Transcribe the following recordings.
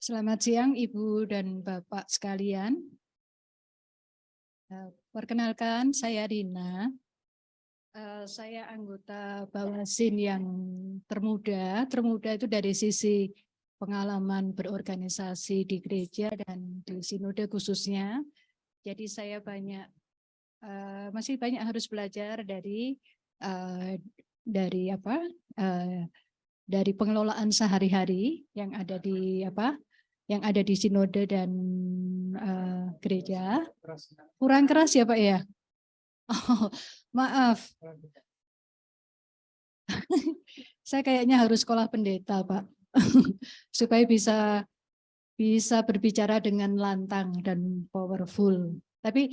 Selamat siang Ibu dan Bapak sekalian. Perkenalkan, saya Rina. Saya anggota Bawasin yang termuda. Termuda itu dari sisi pengalaman berorganisasi di gereja dan di sinode khususnya. Jadi saya masih banyak harus belajar dari dari pengelolaan sehari-hari yang ada di sinode dan gereja. Kurang keras ya Pak ya? Oh, maaf. Saya kayaknya harus sekolah pendeta Pak. Supaya bisa berbicara dengan lantang dan powerful. Tapi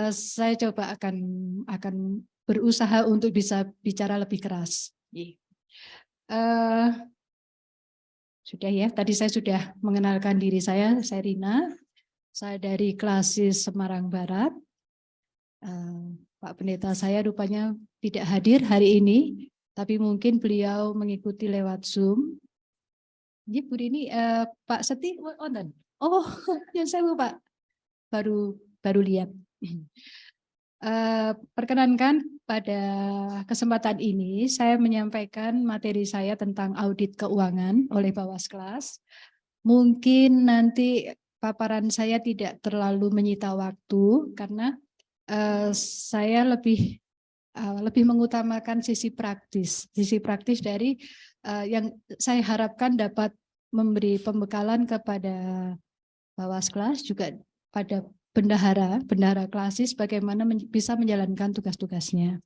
saya coba akan berusaha untuk bisa bicara lebih keras. Sudah ya, tadi saya sudah mengenalkan diri saya Rina. Saya dari Klasis Semarang Barat. Pak Pendeta saya rupanya tidak hadir hari ini, tapi mungkin beliau mengikuti lewat Zoom. Ini Bu Rini, Pak Seti, oh, yang saya lupa, baru lihat. Perkenankan pada kesempatan ini saya menyampaikan materi saya tentang audit keuangan oleh Bawas Kelas. Mungkin nanti paparan saya tidak terlalu menyita waktu karena saya lebih mengutamakan sisi praktis dari yang saya harapkan dapat memberi pembekalan kepada Bawas Kelas juga pada bendahara Klasis bagaimana bisa menjalankan tugas-tugasnya.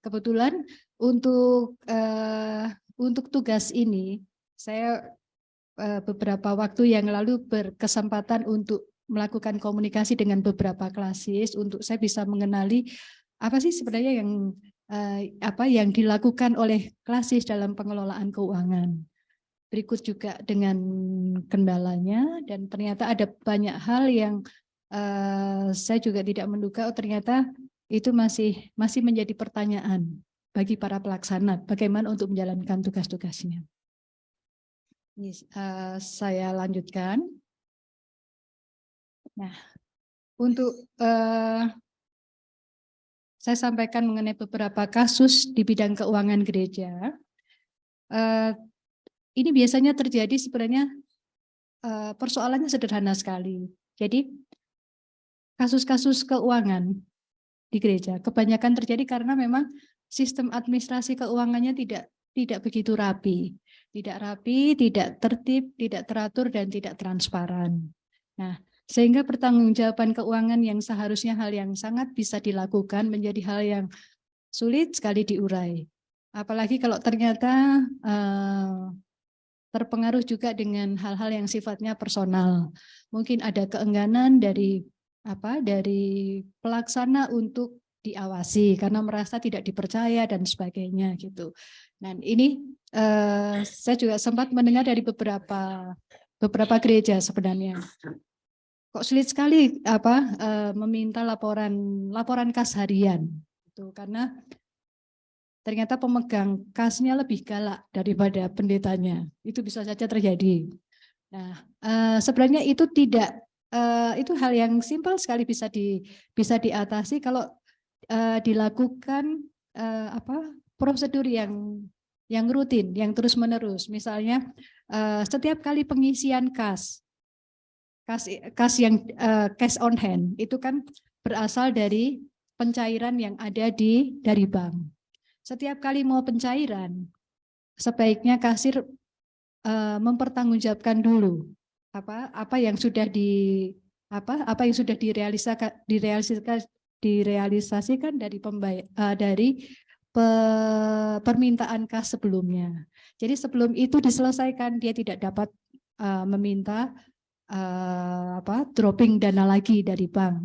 Kebetulan untuk tugas ini saya beberapa waktu yang lalu berkesempatan untuk melakukan komunikasi dengan beberapa klasis untuk saya bisa mengenali apa sih sebenarnya yang dilakukan oleh klasis dalam pengelolaan keuangan. Berikut juga dengan kendalanya, dan ternyata ada banyak hal yang saya juga tidak menduga, ternyata itu masih menjadi pertanyaan bagi para pelaksana bagaimana untuk menjalankan tugas-tugasnya. Saya lanjutkan. Nah, untuk saya sampaikan mengenai beberapa kasus di bidang keuangan gereja. Ini biasanya terjadi sebenarnya persoalannya sederhana sekali. Jadi kasus-kasus keuangan di gereja kebanyakan terjadi karena memang sistem administrasi keuangannya tidak begitu rapi, tidak tertib, tidak teratur, dan tidak transparan. Nah, sehingga pertanggungjawaban keuangan yang seharusnya hal yang sangat bisa dilakukan menjadi hal yang sulit sekali diurai. Apalagi kalau ternyata terpengaruh juga dengan hal-hal yang sifatnya personal. Mungkin ada keengganan dari pelaksana untuk diawasi karena merasa tidak dipercaya dan sebagainya gitu. Dan ini saya juga sempat mendengar dari beberapa gereja sebenarnya. Kok sulit sekali meminta laporan kas harian itu karena ternyata pemegang kasnya lebih galak daripada pendetanya. Itu bisa saja terjadi. Nah, sebenarnya itu itu hal yang simpel sekali bisa diatasi kalau dilakukan prosedur yang rutin, yang terus-menerus. Misalnya setiap kali pengisian kas yang cash on hand itu kan berasal dari pencairan yang ada dari bank. Setiap kali mau pencairan, sebaiknya kasir mempertanggungjawabkan dulu apa yang sudah direalisasikan dari permintaan kas sebelumnya. Jadi sebelum itu diselesaikan, dia tidak dapat meminta dropping dana lagi dari bank.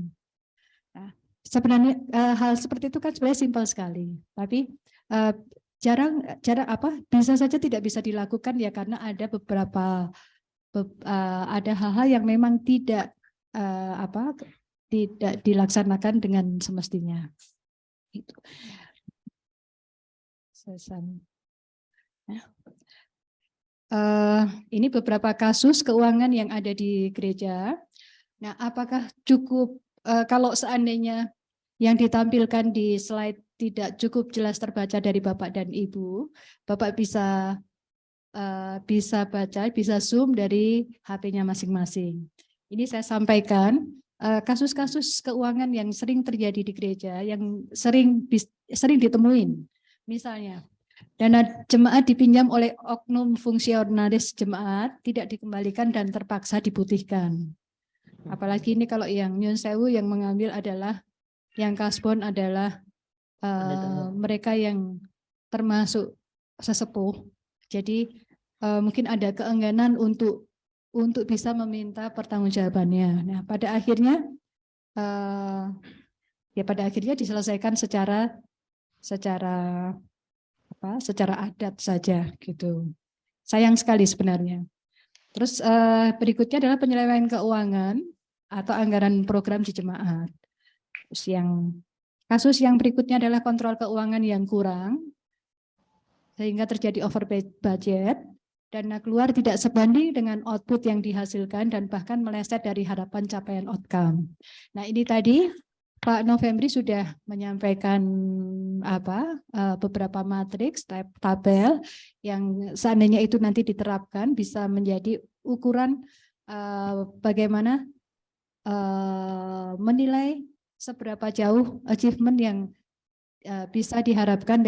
Nah, sebenarnya hal seperti itu kan sebenarnya simpel sekali, tapi jarang bisa saja tidak bisa dilakukan ya karena ada ada hal-hal yang memang tidak dilaksanakan dengan semestinya. Itu. ini beberapa kasus keuangan yang ada di gereja. Nah, apakah cukup kalau seandainya yang ditampilkan di slide tidak cukup jelas terbaca dari Bapak dan Ibu, Bapak bisa baca, bisa zoom dari HP-nya masing-masing. Ini saya sampaikan kasus-kasus keuangan yang sering terjadi di gereja, yang sering ditemuin. Misalnya, dana jemaat dipinjam oleh oknum fungsionaris jemaat, tidak dikembalikan dan terpaksa diputihkan. Apalagi ini kalau yang Nyun Sewu yang mengambil adalah, yang kasbon adalah mereka yang termasuk sesepuh. Jadi mungkin ada keengganan untuk bisa meminta pertanggungjawabannya. Nah, pada akhirnya diselesaikan secara adat saja gitu. Sayang sekali sebenarnya. Terus berikutnya adalah penyelewengan keuangan atau anggaran program di jemaat. Terus kasus yang berikutnya adalah kontrol keuangan yang kurang sehingga terjadi over budget, dana keluar tidak sebanding dengan output yang dihasilkan dan bahkan meleset dari harapan capaian outcome. Nah, ini tadi Pak Novembri sudah menyampaikan beberapa matriks tabel yang seandainya itu nanti diterapkan bisa menjadi ukuran bagaimana menilai seberapa jauh achievement yang bisa diharapkan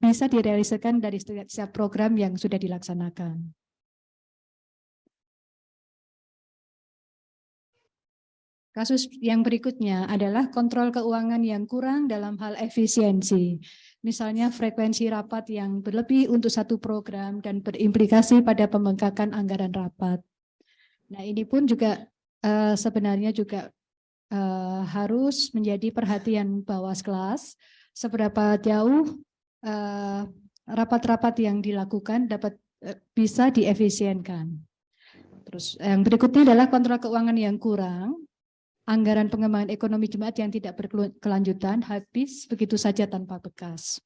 bisa direalisasikan dari setiap program yang sudah dilaksanakan. Kasus yang berikutnya adalah kontrol keuangan yang kurang dalam hal efisiensi. Misalnya frekuensi rapat yang berlebih untuk satu program dan berimplikasi pada pembengkakan anggaran rapat. Nah, ini pun juga sebenarnya juga harus menjadi perhatian Bawas kelas. Seberapa jauh rapat-rapat yang dilakukan dapat bisa diefisienkan. Terus yang berikutnya adalah kontrol keuangan yang kurang, anggaran pengembangan ekonomi jemaat yang tidak berkelanjutan habis begitu saja tanpa bekas.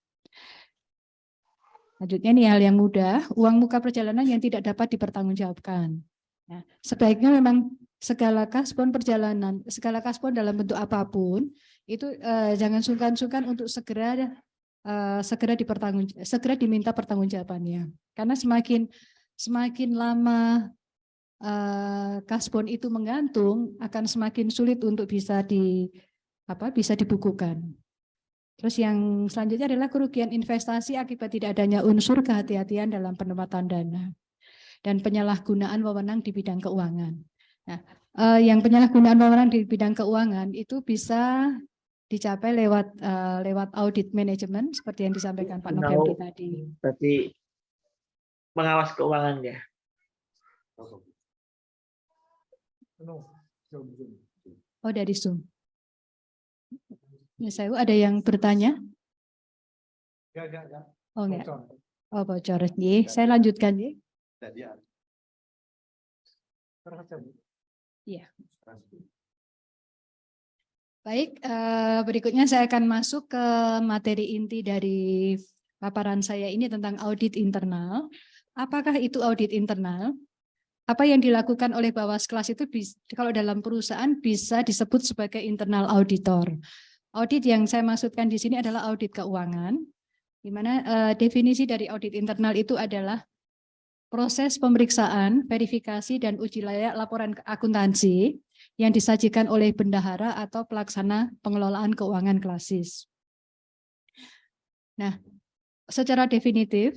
Selanjutnya ini hal yang mudah, uang muka perjalanan yang tidak dapat dipertanggungjawabkan. Nah, sebaiknya memang segala kasbon perjalanan, segala kasbon dalam bentuk apapun itu jangan sungkan-sungkan untuk segera diminta pertanggungjawabannya. Karena semakin lama kasbon itu menggantung, akan semakin sulit untuk bisa dibukukan. Terus yang selanjutnya adalah kerugian investasi akibat tidak adanya unsur kehati-hatian dalam penempatan dana dan penyalahgunaan wewenang di bidang keuangan. Nah, yang penyalahgunaan wewenang di bidang keuangan itu bisa dicapai lewat audit manajemen seperti yang disampaikan Pak Novembri tadi. Berarti pengawas keuangan ya. Oh, dari Zoom. Ya, saya ada yang bertanya? Enggak. Oh, enggak. Oh, bocor. Saya lanjutkan ya. Iya. Baik, berikutnya saya akan masuk ke materi inti dari paparan saya ini tentang audit internal. Apakah itu audit internal? Apa yang dilakukan oleh Bawas kelas itu kalau dalam perusahaan bisa disebut sebagai internal auditor. Audit yang saya maksudkan di sini adalah audit keuangan, di mana definisi dari audit internal itu adalah proses pemeriksaan, verifikasi, dan uji layak laporan akuntansi yang disajikan oleh bendahara atau pelaksana pengelolaan keuangan klasis. Nah, secara definitif,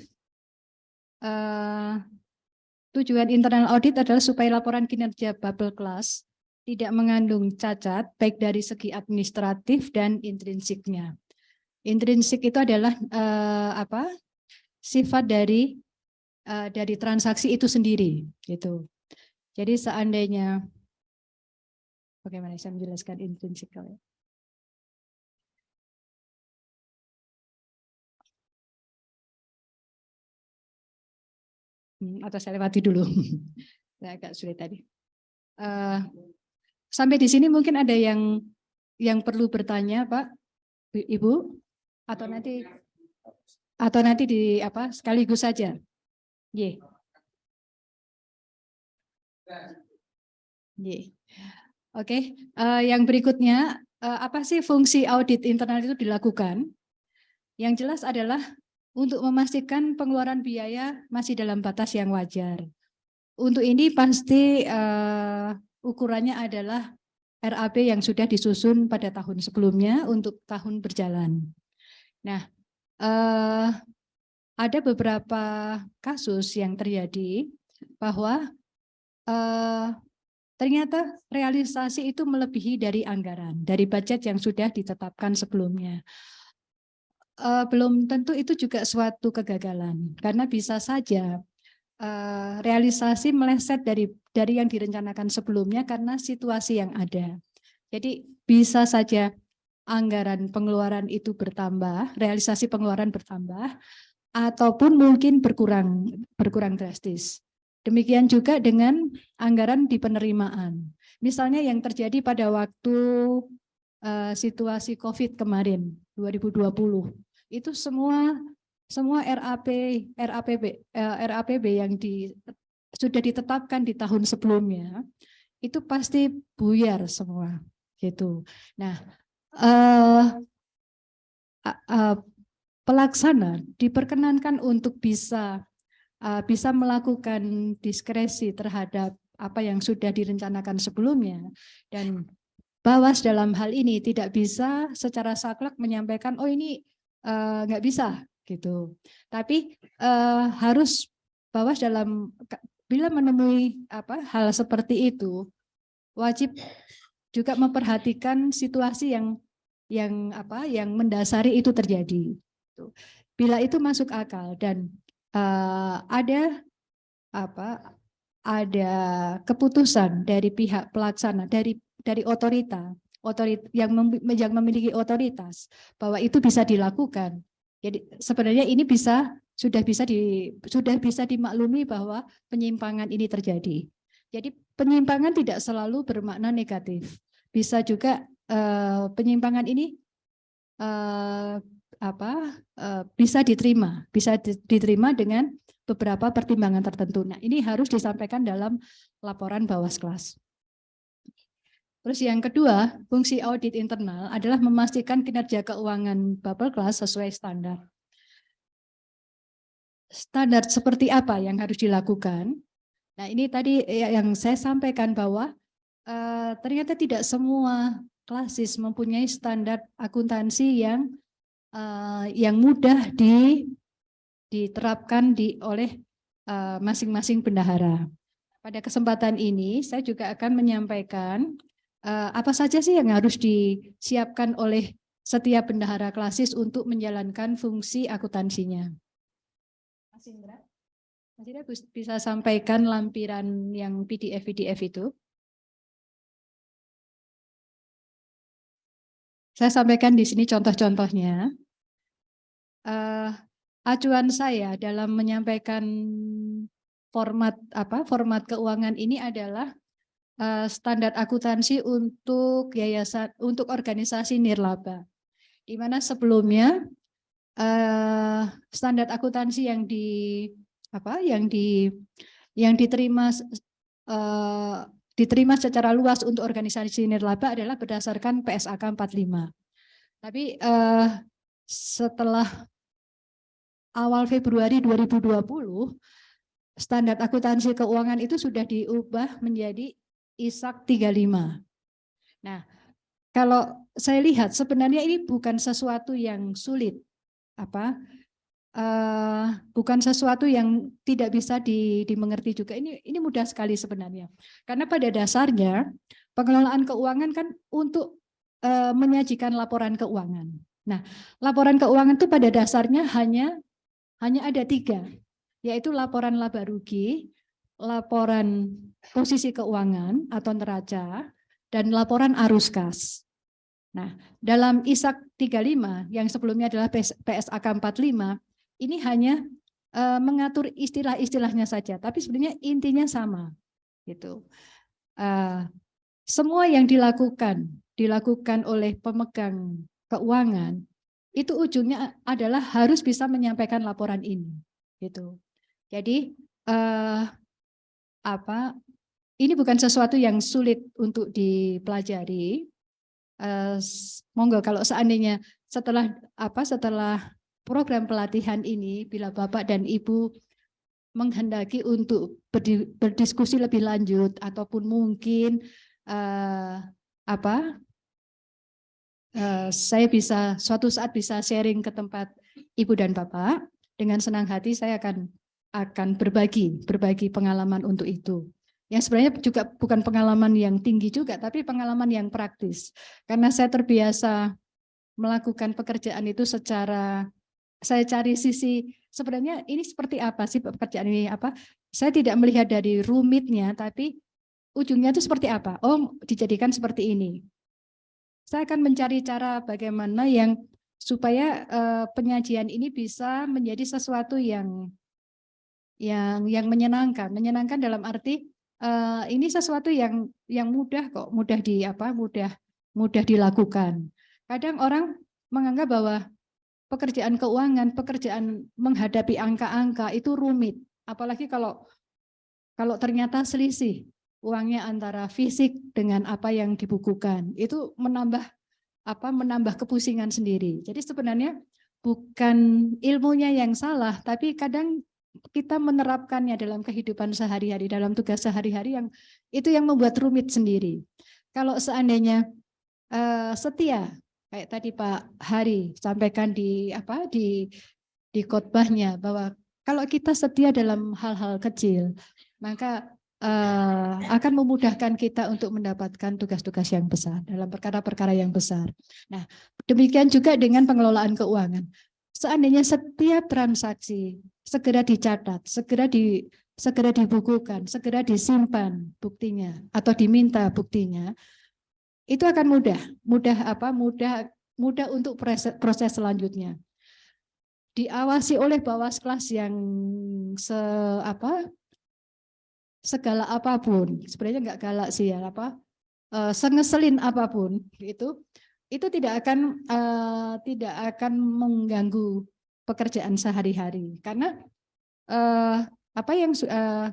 tujuan internal audit adalah supaya laporan kinerja bubble class tidak mengandung cacat baik dari segi administratif dan intrinsiknya. Intrinsik itu adalah sifat dari transaksi itu sendiri, gitu. Jadi seandainya bagaimana saya menjelaskan intrinsik kalau ya? Atau saya lewati dulu. Saya agak sulit tadi. Sampai di sini mungkin ada yang perlu bertanya, Pak, Ibu, atau nanti di sekaligus saja. Oke, yang berikutnya, apa sih fungsi audit internal itu dilakukan? Yang jelas adalah untuk memastikan pengeluaran biaya masih dalam batas yang wajar. Untuk ini pasti ukurannya adalah RAP yang sudah disusun pada tahun sebelumnya untuk tahun berjalan. Nah, ada beberapa kasus yang terjadi bahwa ternyata realisasi itu melebihi dari anggaran, dari budget yang sudah ditetapkan sebelumnya. Belum tentu itu juga suatu kegagalan, karena bisa saja realisasi meleset dari yang direncanakan sebelumnya karena situasi yang ada. Jadi bisa saja anggaran pengeluaran itu bertambah, realisasi pengeluaran bertambah, ataupun mungkin berkurang drastis. Demikian juga dengan anggaran di penerimaan. Misalnya yang terjadi pada waktu situasi COVID kemarin 2020, itu semua RAPB yang sudah ditetapkan di tahun sebelumnya itu pasti buyar semua gitu. Nah, pelaksana diperkenankan untuk bisa melakukan diskresi terhadap apa yang sudah direncanakan sebelumnya, dan Bawas dalam hal ini tidak bisa secara saklek menyampaikan oh ini nggak bisa gitu. Tapi harus Bawas bila menemui hal seperti itu wajib juga memperhatikan situasi yang mendasari itu terjadi. Bila itu masuk akal dan ada keputusan dari pihak pelaksana, dari otorita yang memiliki otoritas bahwa itu bisa dilakukan. Jadi sebenarnya ini sudah bisa dimaklumi bahwa penyimpangan ini terjadi. Jadi penyimpangan tidak selalu bermakna negatif. Bisa juga penyimpangan ini bisa diterima dengan beberapa pertimbangan tertentu. Nah, ini harus disampaikan dalam laporan Bawas kelas. Terus yang kedua, fungsi audit internal adalah memastikan kinerja keuangan Bapel kelas sesuai standar. Standar seperti apa yang harus dilakukan? Nah, ini tadi yang saya sampaikan bahwa ternyata tidak semua klasis mempunyai standar akuntansi yang mudah diterapkan oleh masing-masing bendahara. Pada kesempatan ini saya juga akan menyampaikan apa saja sih yang harus disiapkan oleh setiap bendahara klasis untuk menjalankan fungsi akuntansinya. Mas Indra bisa sampaikan lampiran yang PDF itu. Saya sampaikan di sini contoh-contohnya. Acuan saya dalam menyampaikan format keuangan ini adalah standar akuntansi untuk yayasan, untuk organisasi nirlaba, di mana sebelumnya standar akuntansi yang diterima secara luas untuk organisasi nirlaba adalah berdasarkan PSAK 45. Tapi setelah awal Februari 2020, standar akuntansi keuangan itu sudah diubah menjadi ISAK 35. Nah, kalau saya lihat sebenarnya ini bukan sesuatu yang sulit, bukan sesuatu yang tidak bisa dimengerti juga. Ini mudah sekali sebenarnya. Karena pada dasarnya pengelolaan keuangan kan untuk menyajikan laporan keuangan. Nah, laporan keuangan itu pada dasarnya hanya ada 3, yaitu laporan laba rugi, laporan posisi keuangan atau neraca, dan laporan arus kas. Nah, dalam ISAK 35 yang sebelumnya adalah PSAK 45, ini hanya mengatur istilah-istilahnya saja, tapi sebenarnya intinya sama. Gitu. Semua yang dilakukan oleh pemegang keuangan itu ujungnya adalah harus bisa menyampaikan laporan ini, gitu. Jadi ini bukan sesuatu yang sulit untuk dipelajari. Monggo kalau seandainya setelah program pelatihan ini, bila Bapak dan Ibu menghendaki untuk berdiskusi lebih lanjut ataupun mungkin saya bisa suatu saat bisa sharing ke tempat Ibu dan Bapak, dengan senang hati saya akan berbagi pengalaman untuk itu. Yang sebenarnya juga bukan pengalaman yang tinggi juga, tapi pengalaman yang praktis. Karena saya terbiasa melakukan pekerjaan itu secara, saya cari sisi, sebenarnya ini seperti apa sih pekerjaan ini, apa? Saya tidak melihat dari rumitnya, tapi ujungnya itu seperti apa? Oh, dijadikan seperti ini. Saya akan mencari cara bagaimana yang supaya penyajian ini bisa menjadi sesuatu yang menyenangkan. Menyenangkan dalam arti ini sesuatu yang mudah kok, mudah dilakukan. Kadang orang menganggap bahwa pekerjaan keuangan, pekerjaan menghadapi angka-angka itu rumit, apalagi kalau ternyata selisih uangnya antara fisik dengan apa yang dibukukan, itu menambah kepusingan sendiri. Jadi sebenarnya bukan ilmunya yang salah, tapi kadang kita menerapkannya dalam kehidupan sehari-hari, dalam tugas sehari-hari yang membuat rumit sendiri. Kalau seandainya setia, kayak tadi Pak Hari sampaikan di khotbahnya, bahwa kalau kita setia dalam hal-hal kecil, maka akan memudahkan kita untuk mendapatkan tugas-tugas yang besar dalam perkara-perkara yang besar. Nah, demikian juga dengan pengelolaan keuangan. Seandainya setiap transaksi segera dicatat, segera dibukukan, segera disimpan buktinya atau diminta buktinya, itu akan mudah untuk proses selanjutnya. Diawasi oleh Bawas kelas yang segala apapun, sebenarnya nggak galak sih ya, sengeselin apapun itu tidak akan mengganggu pekerjaan sehari-hari, karena apa yang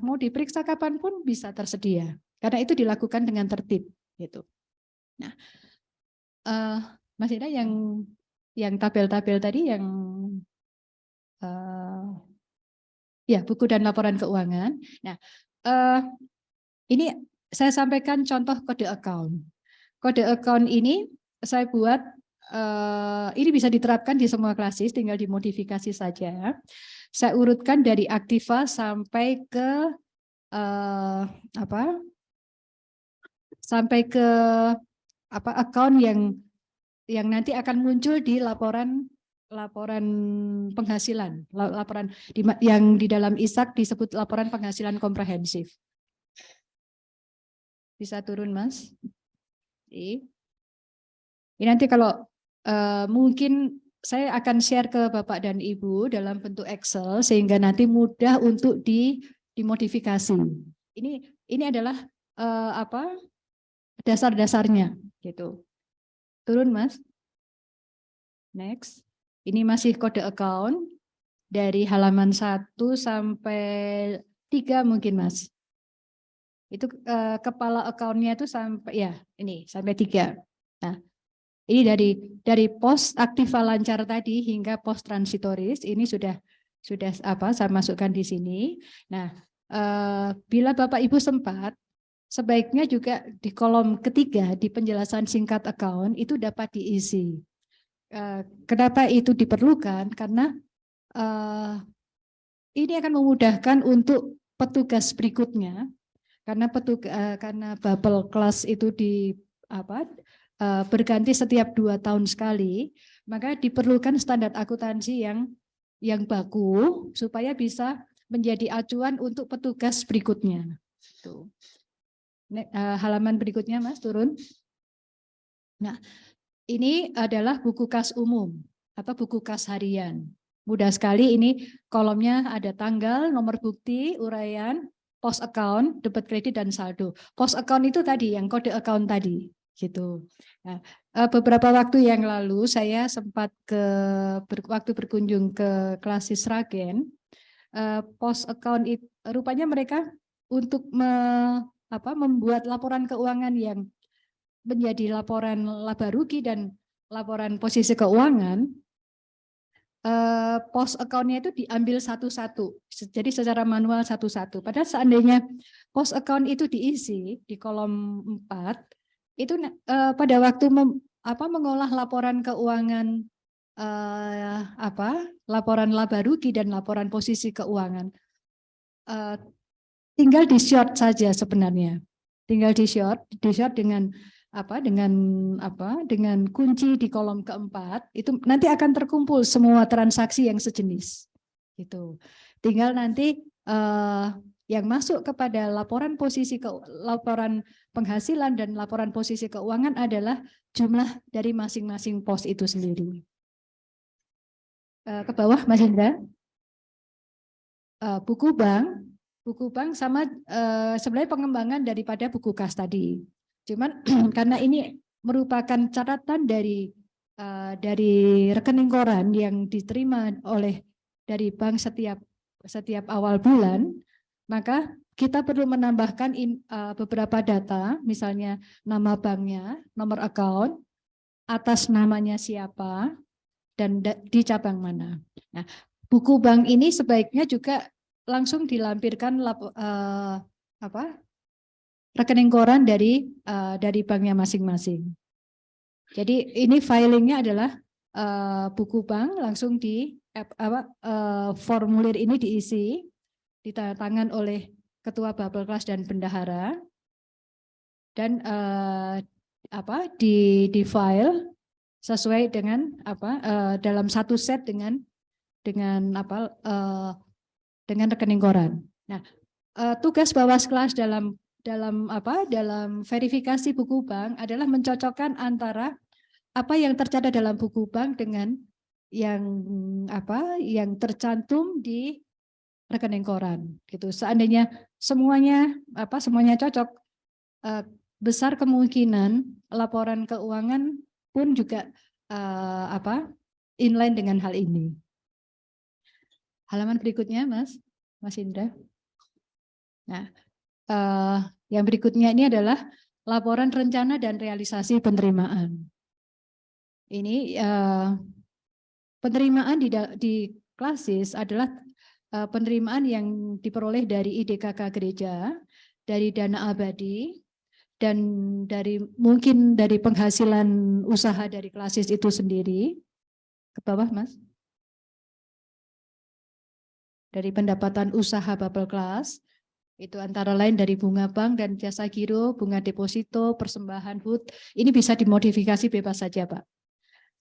mau diperiksa kapanpun bisa tersedia, karena itu dilakukan dengan tertib gitu. Nah, Mas Ida yang tabel-tabel tadi yang ya, buku dan laporan keuangan. Nah, ini saya sampaikan contoh kode account. Kode account ini saya buat, ini bisa diterapkan di semua klasis, tinggal dimodifikasi saja. Saya urutkan dari aktiva sampai ke account yang nanti akan muncul di laporan penghasilan, laporan yang di dalam ISAK disebut laporan penghasilan komprehensif. Bisa turun, Mas? Ini nanti kalau mungkin saya akan share ke Bapak dan Ibu dalam bentuk Excel sehingga nanti mudah untuk dimodifikasi. Ini adalah dasar-dasarnya gitu. Turun, Mas. Next. Ini masih kode account dari halaman 1 sampai 3 mungkin, Mas. Itu kepala account-nya itu sampai ini sampai 3. Nah, ini dari pos aktiva lancar tadi hingga pos transitoris ini sudah saya masukkan di sini. Nah, bila Bapak Ibu sempat, sebaiknya juga di kolom ketiga di penjelasan singkat account itu dapat diisi. Kenapa itu diperlukan? Karena ini akan memudahkan untuk petugas berikutnya, karena bubble class itu berganti setiap 2 tahun sekali, maka diperlukan standar akuntansi yang baku supaya bisa menjadi acuan untuk petugas berikutnya. Tuh. Halaman berikutnya, Mas, turun. Nah, ini adalah buku kas umum atau buku kas harian. Mudah sekali, ini kolomnya ada tanggal, nomor bukti, uraian, post account, debit kredit, dan saldo. Post account itu tadi, yang kode account tadi. Gitu. Nah, beberapa waktu yang lalu saya sempat waktu berkunjung ke klasis Ragen, post account itu, rupanya mereka untuk membuat laporan keuangan yang menjadi laporan laba rugi dan laporan posisi keuangan, post account-nya itu diambil satu-satu, jadi secara manual satu-satu. Padahal seandainya post account itu diisi di kolom 4, itu pada waktu mengolah laporan keuangan, laporan laba rugi dan laporan posisi keuangan, tinggal di short saja sebenarnya, tinggal di short dengan dengan kunci di kolom keempat, itu nanti akan terkumpul semua transaksi yang sejenis gitu. Tinggal nanti yang masuk kepada laporan laporan penghasilan dan laporan posisi keuangan adalah jumlah dari masing-masing pos itu sendiri. Ke bawah Mas Indra. Buku bank sama sebenarnya pengembangan daripada buku kas tadi. Cuman karena ini merupakan catatan dari rekening koran yang diterima dari bank setiap awal bulan, maka kita perlu menambahkan beberapa data, misalnya nama banknya, nomor account, atas namanya siapa, dan di cabang mana. Nah, buku bank ini sebaiknya juga langsung dilampirkan rekening koran dari banknya masing-masing. Jadi ini filingnya adalah buku bank, langsung di formulir ini diisi, ditandatangan oleh ketua Bapelklas dan bendahara, dan di file sesuai dengan dalam satu set dengan rekening koran. Nah, tugas Bawaskelas dalam verifikasi buku bank adalah mencocokkan antara apa yang tercatat dalam buku bank dengan yang tercantum di rekening koran gitu. Seandainya semuanya cocok, besar kemungkinan laporan keuangan pun juga inline dengan hal ini. Halaman berikutnya, Mas Indra. Nah, yang berikutnya ini adalah laporan rencana dan realisasi penerimaan. Ini penerimaan di Klasis adalah penerimaan yang diperoleh dari IDKK gereja, dari dana abadi, dan mungkin dari penghasilan usaha dari Klasis itu sendiri. Ke bawah, Mas. Dari pendapatan usaha Bapelklas, itu antara lain dari bunga bank dan jasa giro, bunga deposito, persembahan HUT. Ini bisa dimodifikasi bebas saja, Pak.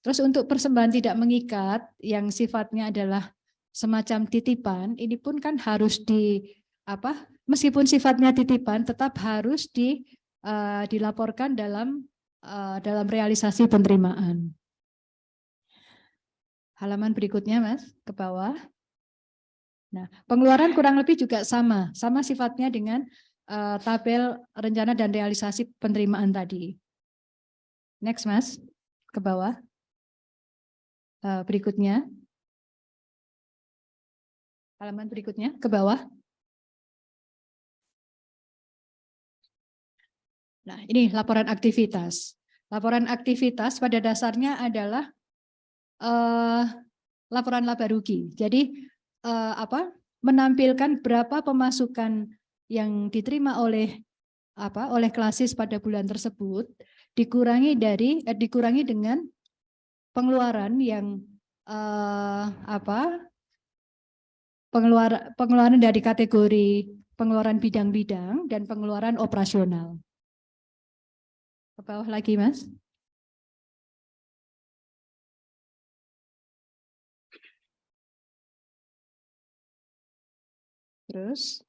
Terus untuk persembahan tidak mengikat yang sifatnya adalah semacam titipan, ini pun kan harus meskipun sifatnya titipan tetap harus dilaporkan dalam realisasi penerimaan. Halaman berikutnya, Mas, ke bawah. Nah, pengeluaran kurang lebih juga sama sifatnya dengan tabel rencana dan realisasi penerimaan tadi. Next, Mas, ke bawah. Berikutnya. Halaman berikutnya, ke bawah. Nah, ini laporan aktivitas. Laporan aktivitas pada dasarnya adalah laporan laba rugi. Jadi menampilkan berapa pemasukan yang diterima oleh Klasis pada bulan tersebut dikurangi dengan pengeluaran yang pengeluaran dari kategori pengeluaran bidang-bidang dan pengeluaran operasional. Ke bawah lagi, Mas. Terus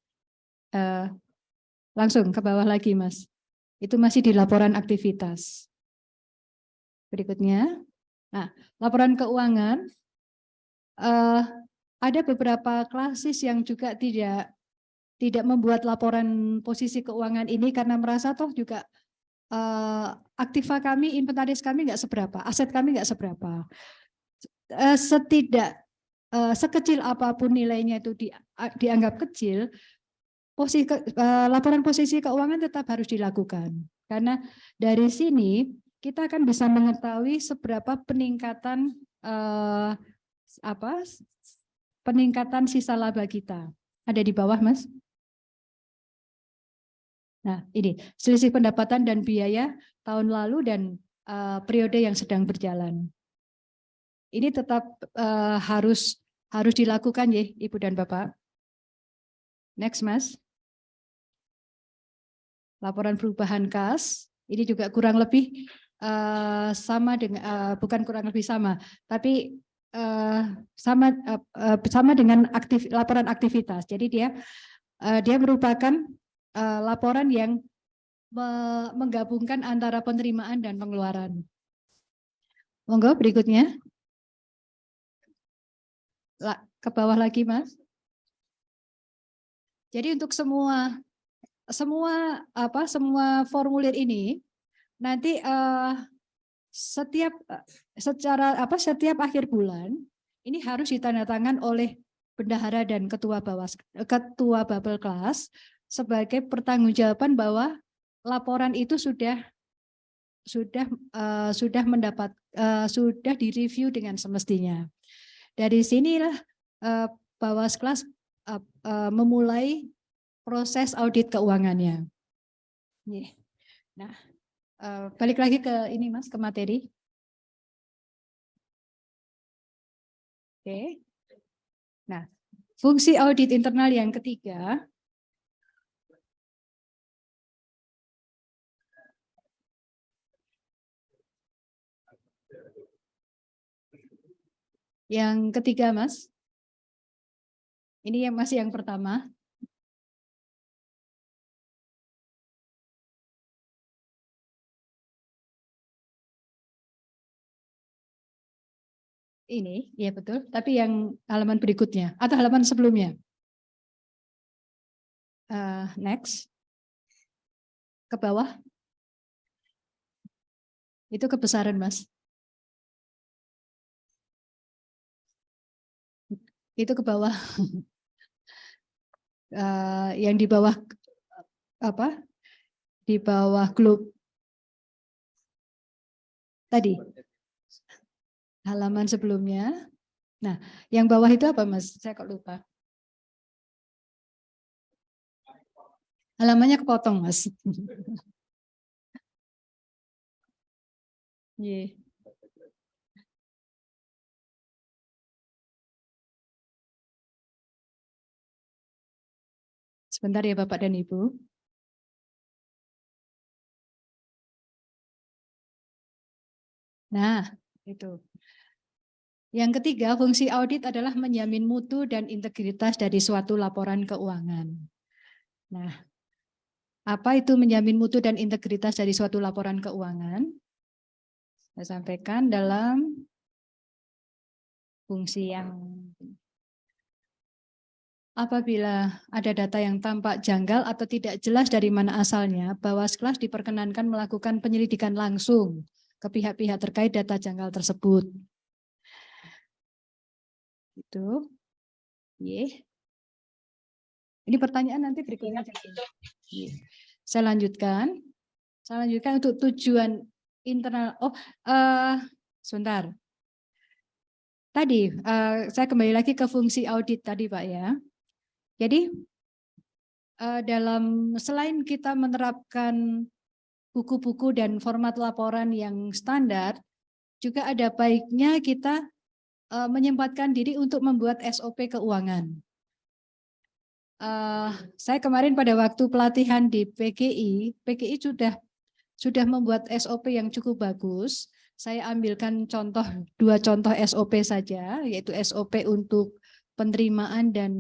langsung ke bawah lagi, Mas. Itu masih di laporan aktivitas. Berikutnya, nah, laporan keuangan, ada beberapa Klasis yang juga tidak membuat laporan posisi keuangan ini karena merasa toh juga aktiva kami, inventaris kami nggak seberapa, aset kami nggak seberapa. Sekecil apapun nilainya itu dianggap kecil, laporan posisi keuangan tetap harus dilakukan. Karena dari sini kita akan bisa mengetahui seberapa peningkatan peningkatan sisa laba kita. Ada di bawah, Mas. Nah, ini selisih pendapatan dan biaya tahun lalu dan periode yang sedang berjalan. Ini tetap harus dilakukan ya, Ibu dan Bapak. Next, Mas. Laporan perubahan kas, ini juga kurang lebih sama dengan bukan kurang lebih sama, tapi sama dengan laporan aktivitas. Jadi dia merupakan laporan yang menggabungkan antara penerimaan dan pengeluaran. Monggo berikutnya. Ke bawah lagi, Mas. Jadi untuk semua formulir ini nanti setiap akhir bulan ini harus ditandatangan oleh bendahara dan ketua Bapelklas sebagai pertanggungjawaban bahwa laporan itu sudah direview dengan semestinya. Dari sinilah Bawaskelas memulai proses audit keuangannya. Nah, balik lagi ke ini, Mas, ke materi. Oke. Nah, fungsi audit internal yang ketiga Mas. Ini yang masih yang pertama. Ini, ya betul. Tapi yang halaman berikutnya atau halaman sebelumnya. Next. Ke bawah. Itu kebesaran, Mas. Itu ke bawah. Yang di bawah di bawah klub tadi halaman sebelumnya. Nah, yang bawah itu apa, Mas? Saya kok lupa. Halamannya kepotong, Mas. Yeah. Sebentar ya Bapak dan Ibu. Nah, itu. Yang ketiga, fungsi audit adalah menjamin mutu dan integritas dari suatu laporan keuangan. Nah, apa itu menjamin mutu dan integritas dari suatu laporan keuangan? Saya sampaikan dalam fungsi yang apabila ada data yang tampak janggal atau tidak jelas dari mana asalnya, Bawaskelas diperkenankan melakukan penyelidikan langsung ke pihak-pihak terkait data janggal tersebut. Itu. Ini pertanyaan nanti berikutnya. Saya lanjutkan. Untuk tujuan internal. Sebentar. Tadi saya kembali lagi ke fungsi audit tadi, Pak ya. Jadi selain kita menerapkan buku-buku dan format laporan yang standar, juga ada baiknya kita menyempatkan diri untuk membuat SOP keuangan. Saya kemarin pada waktu pelatihan di PGI sudah membuat SOP yang cukup bagus. Saya ambilkan dua contoh SOP saja, yaitu SOP untuk penerimaan dan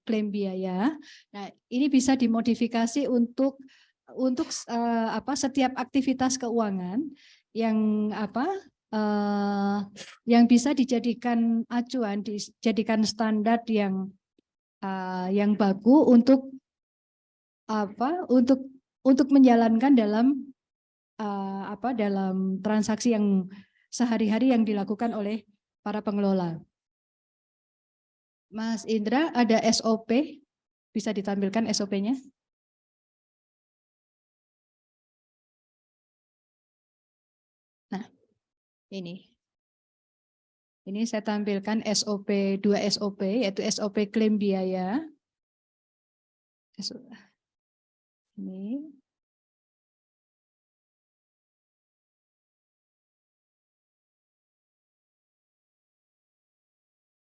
klaim biaya. Nah, ini bisa dimodifikasi untuk setiap aktivitas keuangan yang yang bisa dijadikan acuan, dijadikan standar yang baku untuk menjalankan dalam dalam transaksi yang sehari-hari yang dilakukan oleh para pengelola. Mas Indra, ada SOP Bisa ditampilkan SOP-nya? Nah, ini. Ini saya tampilkan SOP, 2 SOP, yaitu SOP klaim biaya. Ini.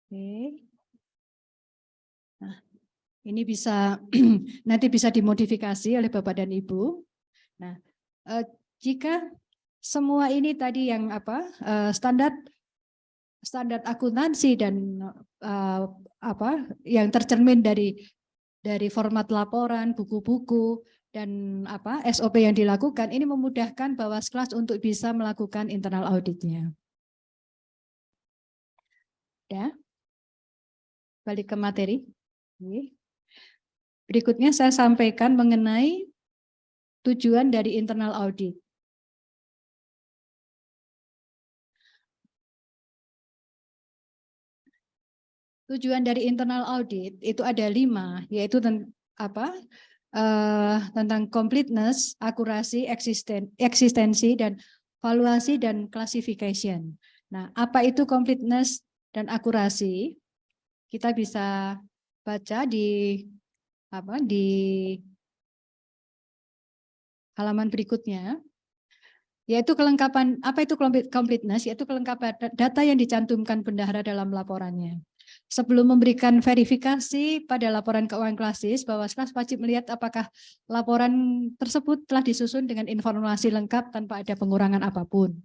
Oke. Nah, ini bisa nanti bisa dimodifikasi oleh Bapak dan Ibu. Nah, jika semua ini tadi yang standar akuntansi dan yang tercermin dari format laporan, buku-buku dan SOP yang dilakukan, ini memudahkan Bawaskelas untuk bisa melakukan internal auditnya. Ya. Balik ke materi. Berikutnya saya sampaikan mengenai tujuan dari internal audit. Tujuan dari internal audit itu ada 5, yaitu tentang completeness, akurasi, eksistensi, dan valuasi dan classification. Nah, apa itu completeness dan akurasi? Kita bisa baca di halaman berikutnya, yaitu kelengkapan. Apa itu completeness? Yaitu kelengkapan data yang dicantumkan bendahara dalam laporannya. Sebelum memberikan verifikasi pada laporan keuangan klasis, Bawaskelas wajib melihat apakah laporan tersebut telah disusun dengan informasi lengkap tanpa ada pengurangan apapun.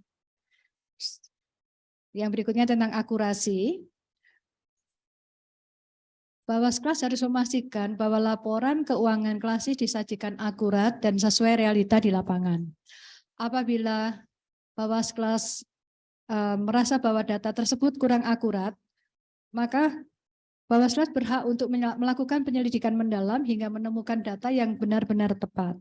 Yang berikutnya tentang akurasi. Bawaskelas harus memastikan bahwa laporan keuangan klasis disajikan akurat dan sesuai realita di lapangan. Apabila Bawaskelas merasa bahwa data tersebut kurang akurat, maka Bawaskelas berhak untuk melakukan penyelidikan mendalam hingga menemukan data yang benar-benar tepat.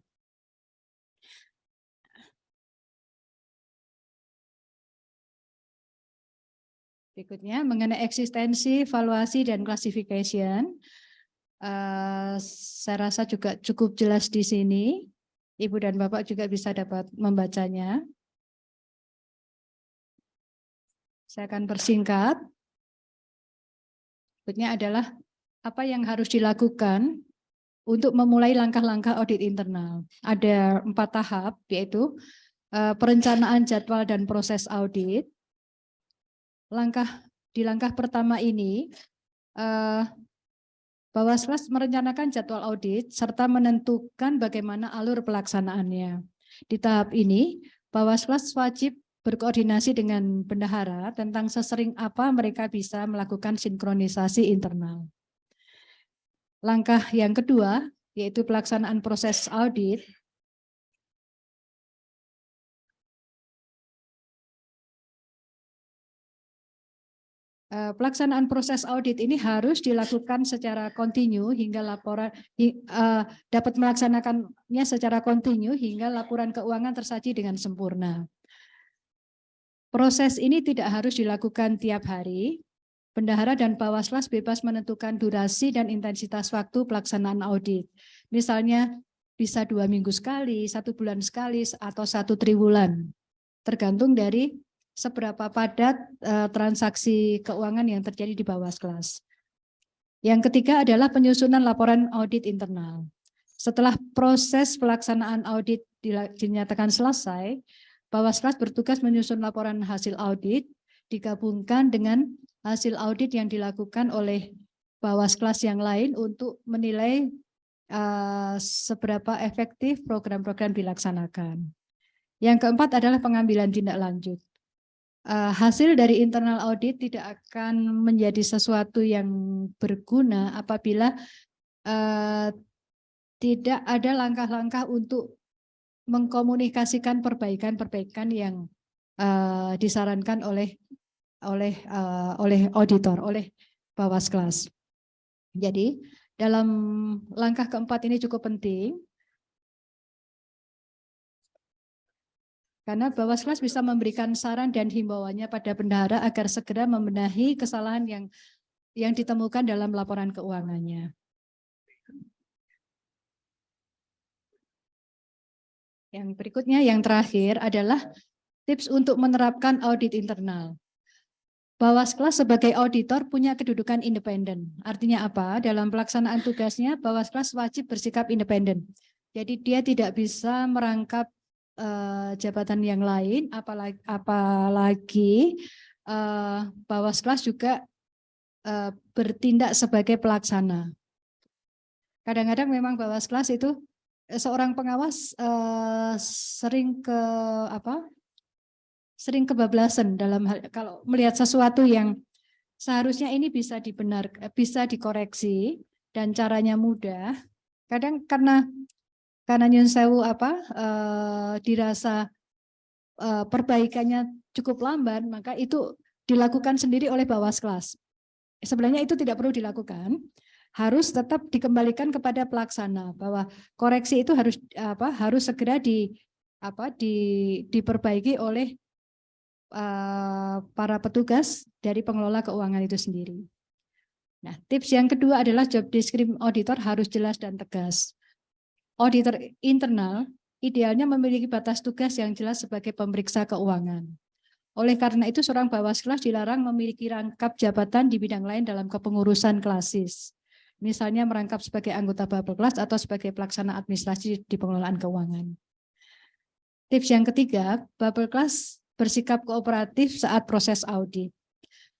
Berikutnya mengenai eksistensi, valuasi, dan classification. Saya rasa juga cukup jelas di sini. Ibu dan Bapak juga bisa dapat membacanya. Saya akan persingkat. Berikutnya adalah apa yang harus dilakukan untuk memulai langkah-langkah audit internal. Ada 4 tahap, yaitu perencanaan jadwal dan proses audit. Di langkah pertama ini, Bawaskelas merencanakan jadwal audit serta menentukan bagaimana alur pelaksanaannya. Di tahap ini, Bawaskelas wajib berkoordinasi dengan bendahara tentang sesering apa mereka bisa melakukan sinkronisasi internal. Langkah yang kedua, yaitu pelaksanaan proses audit. Pelaksanaan proses audit ini harus dilakukan secara kontinu hingga dapat melaksanakannya secara kontinu hingga laporan keuangan tersaji dengan sempurna. Proses ini tidak harus dilakukan tiap hari. Bendahara dan Bawaskelas bebas menentukan durasi dan intensitas waktu pelaksanaan audit. Misalnya bisa 2 minggu sekali, 1 bulan sekali, atau 1 triwulan. Tergantung dari seberapa padat transaksi keuangan yang terjadi di Bawaskelas. Yang ketiga adalah penyusunan laporan audit internal. Setelah proses pelaksanaan audit dinyatakan selesai, Bawaskelas bertugas menyusun laporan hasil audit digabungkan dengan hasil audit yang dilakukan oleh Bawaskelas yang lain untuk menilai seberapa efektif program-program dilaksanakan. Yang keempat adalah pengambilan tindak lanjut. Hasil dari internal audit tidak akan menjadi sesuatu yang berguna apabila tidak ada langkah-langkah untuk mengkomunikasikan perbaikan-perbaikan yang disarankan oleh auditor, oleh Bawaskelas. Jadi dalam langkah keempat ini cukup penting. Karena Bawaskelas bisa memberikan saran dan himbauannya pada bendahara agar segera membenahi kesalahan yang ditemukan dalam laporan keuangannya. Yang berikutnya, yang terakhir adalah tips untuk menerapkan audit internal. Bawaskelas sebagai auditor punya kedudukan independen. Artinya apa? Dalam pelaksanaan tugasnya, Bawaskelas wajib bersikap independen. Jadi dia tidak bisa merangkap jabatan yang lain, apalagi Bawaskelas juga bertindak sebagai pelaksana. Kadang-kadang memang Bawaskelas itu seorang pengawas sering kebablasan dalam hal kalau melihat sesuatu yang seharusnya ini bisa bisa dikoreksi dan caranya mudah. Kadang karena nyun sewu dirasa perbaikannya cukup lamban, maka itu dilakukan sendiri oleh Bawaskelas. Sebenarnya itu tidak perlu dilakukan, harus tetap dikembalikan kepada pelaksana bahwa koreksi itu harus segera diperbaiki oleh para petugas dari pengelola keuangan itu sendiri. Nah, tips yang kedua adalah job description auditor harus jelas dan tegas. Auditor internal idealnya memiliki batas tugas yang jelas sebagai pemeriksa keuangan. Oleh karena itu, seorang Bawaskelas dilarang memiliki rangkap jabatan di bidang lain dalam kepengurusan klasis. Misalnya merangkap sebagai anggota Bapelkelas atau sebagai pelaksana administrasi di pengelolaan keuangan. Tips yang ketiga, Bapelkelas bersikap kooperatif saat proses audit.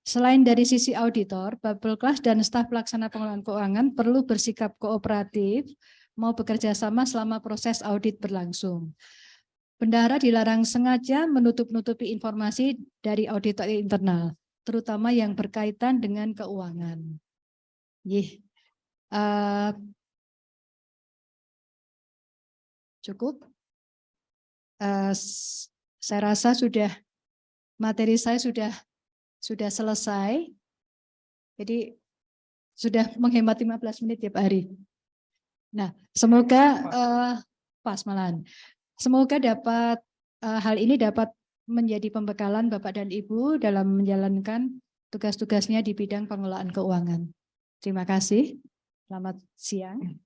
Selain dari sisi auditor, Bapelkelas dan staf pelaksana pengelolaan keuangan perlu bersikap kooperatif, mau bekerja sama selama proses audit berlangsung. Bendahara dilarang sengaja menutup-nutupi informasi dari auditor internal, terutama yang berkaitan dengan keuangan. Cukup? Saya rasa materi saya sudah selesai. Jadi sudah menghemat 15 menit tiap hari. Nah, semoga pas malahan. Semoga hal ini dapat menjadi pembekalan Bapak dan Ibu dalam menjalankan tugas-tugasnya di bidang pengelolaan keuangan. Terima kasih. Selamat siang.